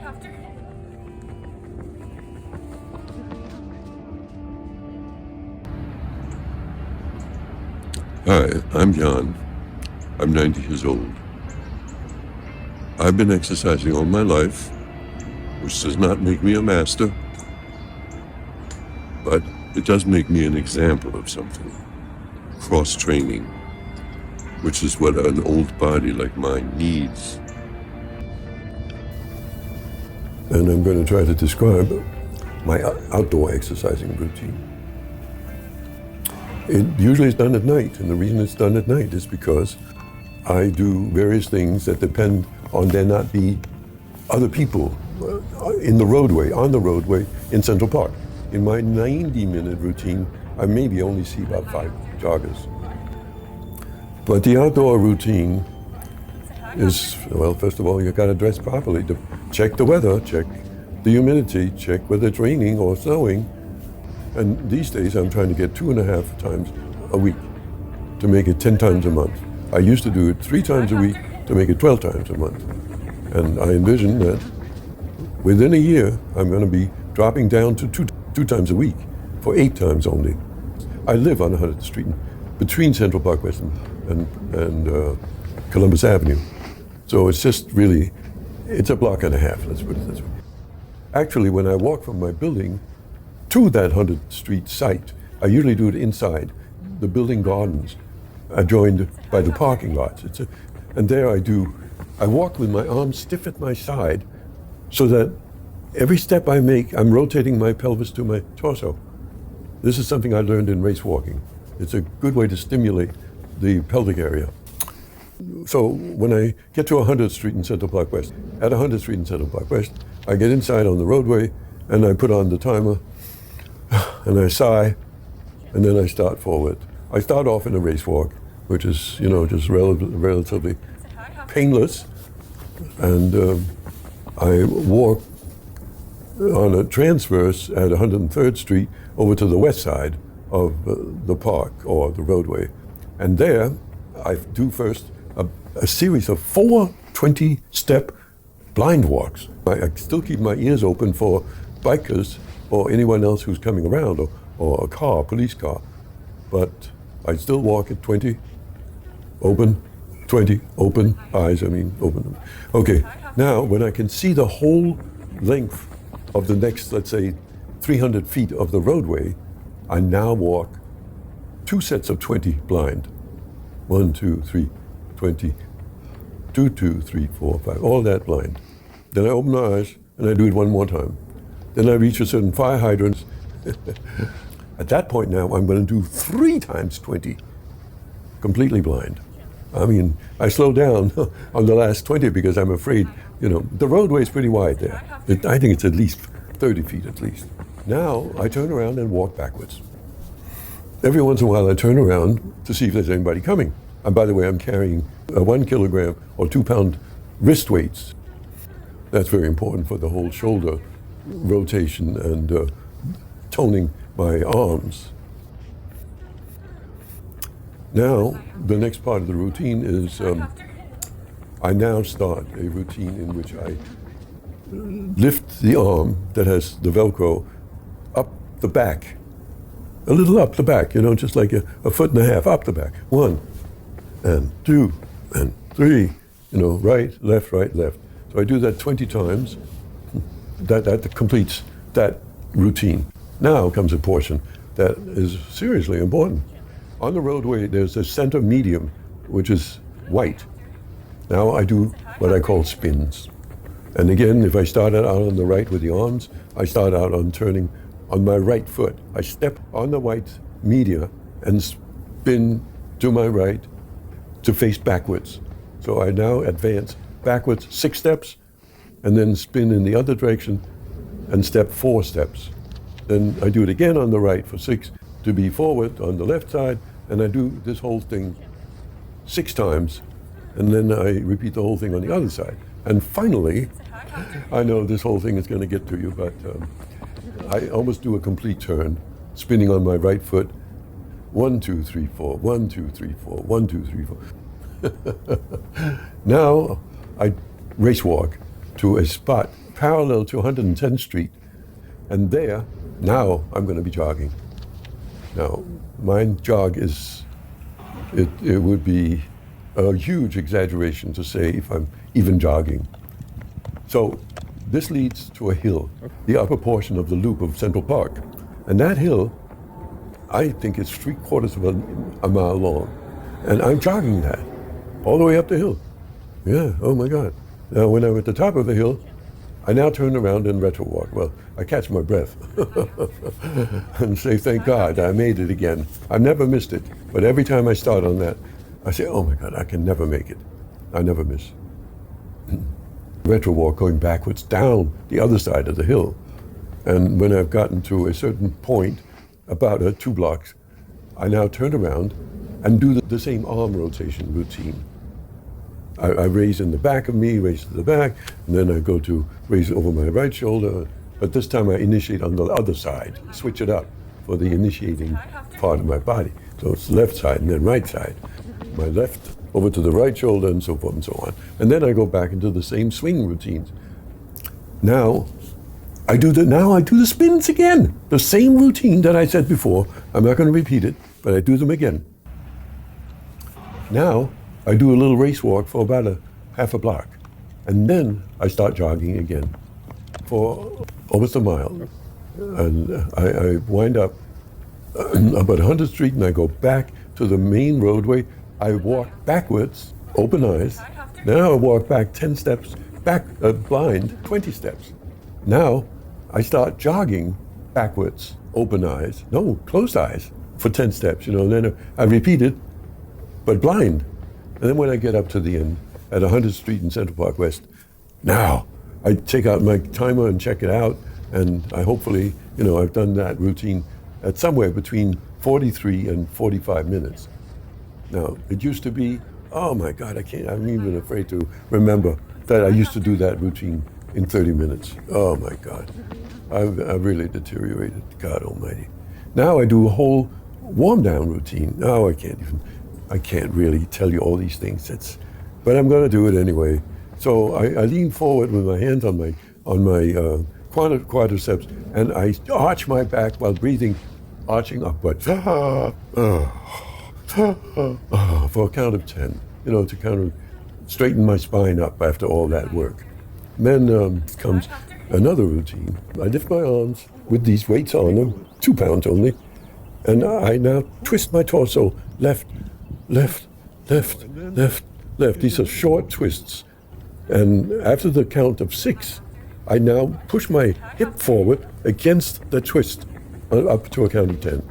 Hi, I'm Jan. I'm 90 years old. I've been exercising all my life, which does not make me a master, but it does make me an example of something. Cross-training, which is what an old body like mine needs. And I'm going to try to describe my outdoor exercising routine. It usually is done at night, and the reason it's done at night is because I do various things that depend on there not be other people in the roadway, on the roadway in Central Park. In my 90-minute routine, I maybe only see about 5 joggers. But the outdoor routine is, well, first of all, you got to dress properly to check the weather, check the humidity, check whether it's raining or snowing. And these days, I'm trying to get 2.5 times a week to make it 10 times a month. I used to do it 3 times a week to make it 12 times a month. And I envision that within a year, I'm going to be dropping down to two times a week for 8 times only. I live on 100th Street between Central Park West and Columbus Avenue. So it's just really, it's a block and a half, let's put it this way. Actually, when I walk from my building to that 100th Street site, I usually do it inside the building gardens adjoined by the parking lots. And there I walk with my arms stiff at my side so that every step I make, I'm rotating my pelvis to my torso. This is something I learned in race walking. It's a good way to stimulate the pelvic area. So when I get to 100th Street in Central Park West, at 100th Street in Central Park West, I get inside on the roadway and I put on the timer and I sigh and then I start forward. I start off in a race walk, which is, just relatively painless. And I walk on a transverse at 103rd Street over to the west side of the park or the roadway. And there I do first a series of 4 20-step blind walks. I still keep my ears open for bikers or anyone else who's coming around or a car, police car. But I still walk at 20, open, 20, open, eyes, open. Okay, now when I can see the whole length of the next, let's say, 300 feet of the roadway, I now walk 2 sets of 20 blind. 1, 2, 3, 20, 2, 2, 3, 4, 5, all that blind. Then I open my eyes and I do it one more time. Then I reach a certain fire hydrant. At that point now, I'm going to do 3 times 20, completely blind. I slow down on the last 20 because I'm afraid, the roadway is pretty wide there. I think it's at least 30 feet at least. Now I turn around and walk backwards. Every once in a while I turn around to see if there's anybody coming. And by the way, I'm carrying 1 kilogram or 2 pound wrist weights. That's very important for the whole shoulder rotation and toning my arms. Now, the next part of the routine is I now start a routine in which I lift the arm that has the Velcro up the back, a little up the back, just like a 1.5 up the back. 1 and 2 and 3, right, left. So I do that 20 times. That completes that routine. Now comes a portion that is seriously important. On the roadway, there's a center medium, which is white. Now I do what I call spins. And again, if I started out on the right with the arms, I start out on turning on my right foot. I step on the white media and spin to my right to face backwards. So I now advance backwards 6 steps and then spin in the other direction and step 4 steps. Then I do it again on the right for 6 to be forward on the left side, and I do this whole thing 6 times, and then I repeat the whole thing on the other side. And finally, I know this whole thing is going to get to you, but I almost do a complete turn, spinning on my right foot. 1, 2, 3, 4, 1, 2, 3, 4, 1, 2, 3, 4. Now I race walk to a spot parallel to 110th Street. And there, now I'm going to be jogging. Now, my jog is, it would be a huge exaggeration to say if I'm even jogging. So this leads to a hill, the upper portion of the loop of Central Park. And that hill, I think it's 3/4 of a mile long. And I'm jogging that all the way up the hill. Yeah, oh my God. Now, when I'm at the top of the hill, I now turn around and retro walk. Well, I catch my breath and say, thank God, I made it again. I've never missed it. But every time I start on that, I say, oh my God, I can never make it. I never miss. Retro walk going backwards down the other side of the hill. And when I've gotten to a certain point, about 2 blocks, I now turn around and do the same arm rotation routine. I raise in the back of me, raise to the back, and then I go to raise over my right shoulder. But this time I initiate on the other side, switch it up for the initiating part of my body. So it's left side and then right side. My left over to the right shoulder and so forth and so on. And then I go back into the same swing routines. Now I do the spins again. The same routine that I said before. I'm not going to repeat it, but I do them again. Now I do a little race walk for about a half a block. And then I start jogging again for almost a mile. And I wind up about 100th Street and I go back to the main roadway. I walk backwards, open eyes. Now I walk back 10 steps, back blind, 20 steps. Now I start jogging backwards, open eyes, no, closed eyes for 10 steps, and then I repeat it, but blind. And then when I get up to the end at 100th Street in Central Park West, now I take out my timer and check it out, and I hopefully, I've done that routine at somewhere between 43 and 45 minutes. Now, it used to be, oh my God, I'm even afraid to remember that I used to do that routine in 30 minutes. Oh my God, I've really deteriorated, God almighty. Now I do a whole warm down routine. Now I can't really tell you all these things, but I'm gonna do it anyway. So I lean forward with my hands on my quadriceps, and I arch my back while breathing, arching upward. For a count of 10, to kind of straighten my spine up after all that work. Then comes another routine. I lift my arms with these weights on them, 2 pounds only, and I now twist my torso left, left, left, left, left. These are short twists. And after the count of 6, I now push my hip forward against the twist up to a count of 10.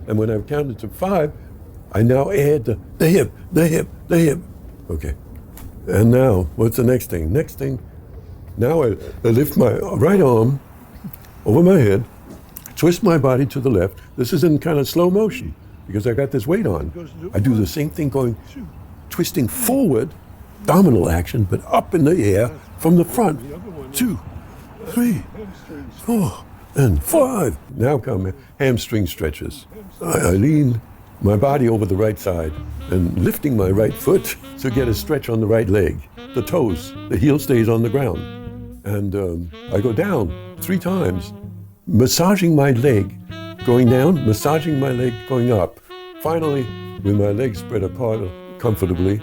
And when I've counted to 5, I now add the hip. Okay. And now, what's the next thing? Now I lift my right arm over my head, twist my body to the left. This is in kind of slow motion because I got this weight on. I do the same thing twisting forward, abdominal action, but up in the air from the front. 2, 3, 4, and 5. Now come hamstring stretches. I lean my body over the right side and lifting my right foot to get a stretch on the right leg. The toes, the heel stays on the ground. And I go down 3 times, massaging my leg, going down, massaging my leg, going up. Finally, with my legs spread apart comfortably,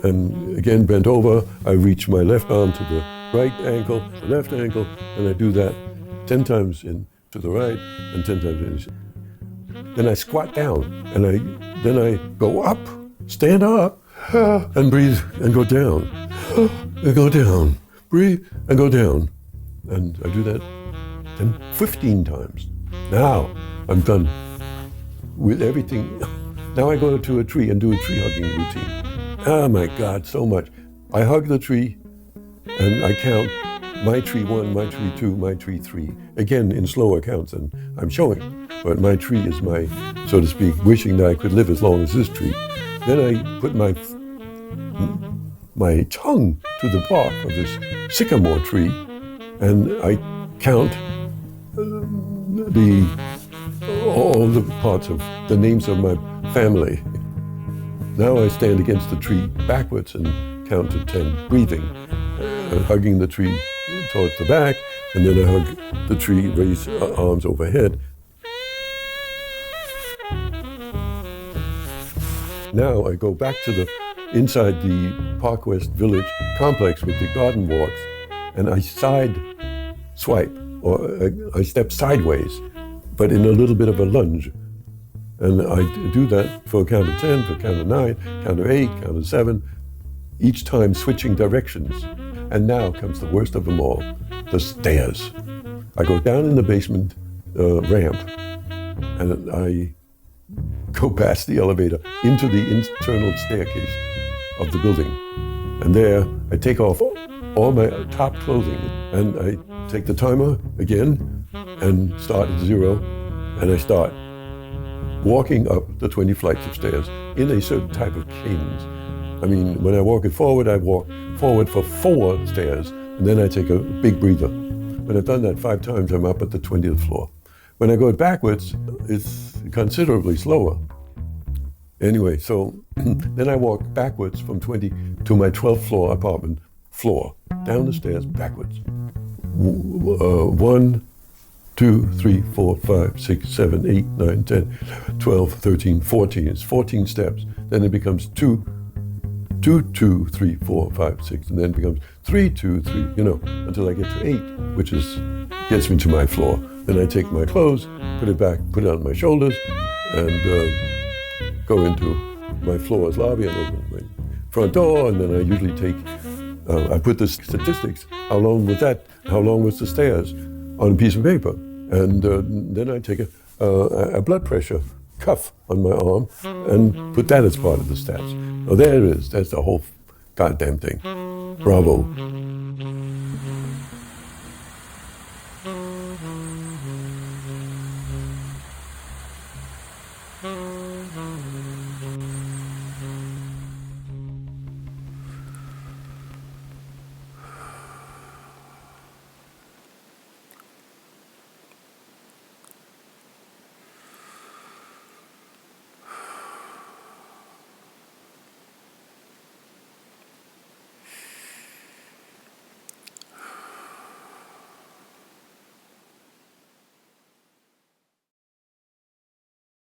and again bent over, I reach my left arm to the right ankle, the left ankle, and I do that 10 times in to the right and 10 times in. Then I squat down, and then I go up, stand up, and breathe, and go down, and go down. Breathe and go down. And I do that 15 times. Now I'm done with everything. Now I go to a tree and do a tree hugging routine. Oh my God, so much. I hug the tree and I count my tree 1, my tree 2, my tree 3. Again, in slower counts than I'm showing. But my tree is my, so to speak, wishing that I could live as long as this tree. Then I put my tongue to the bark of this sycamore tree, and I count all the parts of the names of my family. Now I stand against the tree backwards and count to 10, breathing, hugging the tree towards the back, and then I hug the tree, raise arms overhead. Now I go back to the inside the Park West Village complex with the garden walks, and I side swipe, or I step sideways, but in a little bit of a lunge. And I do that for a count of 10, for a count of 9, count of 8, count of 7, each time switching directions. And now comes the worst of them all, the stairs. I go down in the basement ramp, and I go past the elevator into the internal staircase of the building. And there I take off all my top clothing, and I take the timer again and start at 0, and I start walking up the 20 flights of stairs in a certain type of cadence. I mean, when I walk it forward, I walk forward for 4 stairs, and then I take a big breather. When I've done that 5 times, I'm up at the 20th floor. When I go backwards, it's considerably slower. Anyway, so then I walk backwards from 20 to my 12th floor apartment floor, down the stairs backwards. 1, 2, 3, 4, 5, 6, 7, 8, 9, 10, 12, 13, 14. It's 14 steps. Then it becomes 2, 2, 3, 4, 5, 6, and then it becomes 3, 2, 3, until I get to 8, which gets me to my floor. Then I take my clothes, put it back, put it on my shoulders, and go into my floor's lobby and open my front door, and then I usually I put the statistics, how long was the stairs, on a piece of paper. And then I take a blood pressure cuff on my arm and put that as part of the stats. Oh, there it is. That's the whole goddamn thing. Bravo.